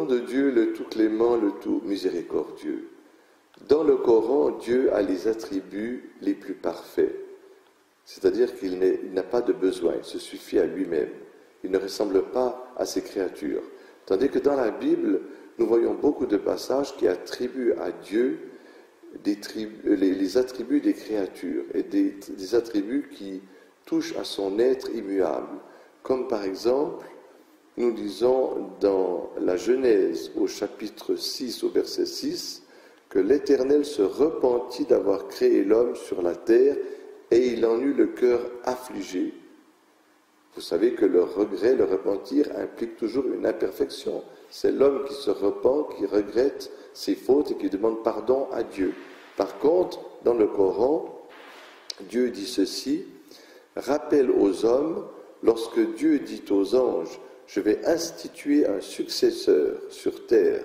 nom de Dieu, le tout clément, le tout miséricordieux. Dans le Coran, Dieu a les attributs les plus parfaits, c'est-à-dire qu'il n'a pas de besoin, il se suffit à lui-même. Il ne ressemble pas à ses créatures. Tandis que dans la Bible, nous voyons beaucoup de passages qui attribuent à Dieu les attributs des créatures et des attributs qui touchent à son être immuable. Comme par exemple, nous lisons dans la Genèse au chapitre 6, au verset 6, que l'Éternel se repentit d'avoir créé l'homme sur la terre et il en eut le cœur affligé. Vous savez que le regret, le repentir implique toujours une imperfection. C'est l'homme qui se repent, qui regrette ses fautes et qui demande pardon à Dieu. Par contre, dans le Coran, Dieu dit ceci, « Rappelle aux hommes, lorsque Dieu dit aux anges, je vais instituer un successeur sur terre,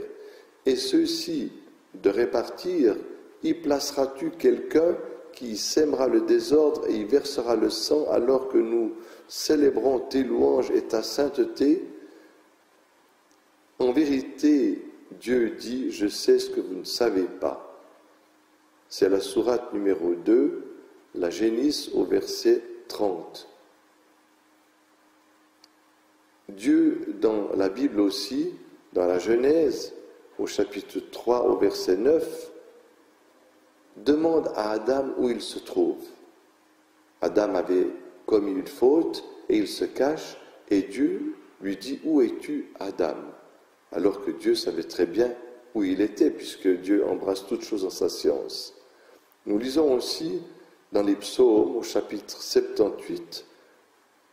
et ceux-ci de répartir, y placeras-tu quelqu'un qui sèmera le désordre et y versera le sang alors que nous célébrons tes louanges et ta sainteté. En vérité, Dieu dit, je sais ce que vous ne savez pas. » C'est la sourate numéro 2, la Génisse au verset 30. Dieu, dans la Bible aussi, dans la Genèse, au chapitre 3, au verset 9, demande à Adam où il se trouve. Adam avait commis une faute et il se cache et Dieu lui dit « Où es-tu, Adam ?» alors que Dieu savait très bien où il était puisque Dieu embrasse toutes choses en sa science. Nous lisons aussi dans les psaumes au chapitre 78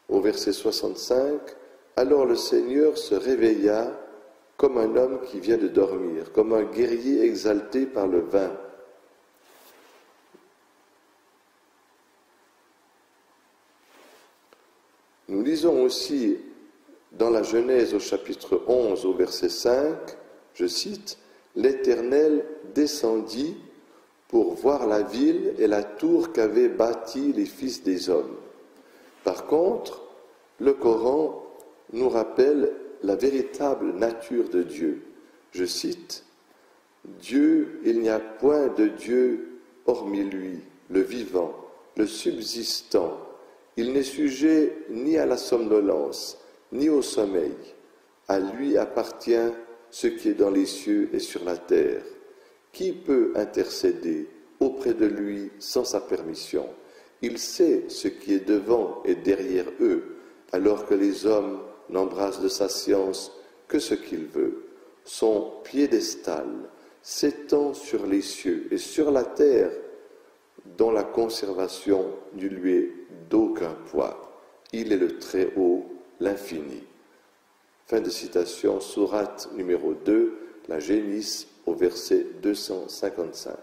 au verset 65 « Alors le Seigneur se réveilla comme un homme qui vient de dormir, comme un guerrier exalté par le vin. » Nous lisons aussi dans la Genèse au chapitre 11 au verset 5, je cite, « L'Éternel descendit pour voir la ville et la tour qu'avaient bâtie les fils des hommes. » Par contre, le Coran nous rappelle la véritable nature de Dieu. Je cite, « Dieu, il n'y a point de Dieu hormis lui, le vivant, le subsistant. Il n'est sujet ni à la somnolence, ni au sommeil. À lui appartient ce qui est dans les cieux et sur la terre. Qui peut intercéder auprès de lui sans sa permission? Il sait ce qui est devant et derrière eux, alors que les hommes n'embrassent de sa science que ce qu'il veut. Son piédestal s'étend sur les cieux et sur la terre, dont la conservation ne lui est d'aucun poids. Il est le Très-Haut, l'Infini. » Fin de citation, sourate numéro 2, la Génisse, au verset 255.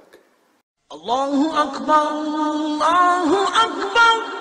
Allahu Akbar, Allahu Akbar.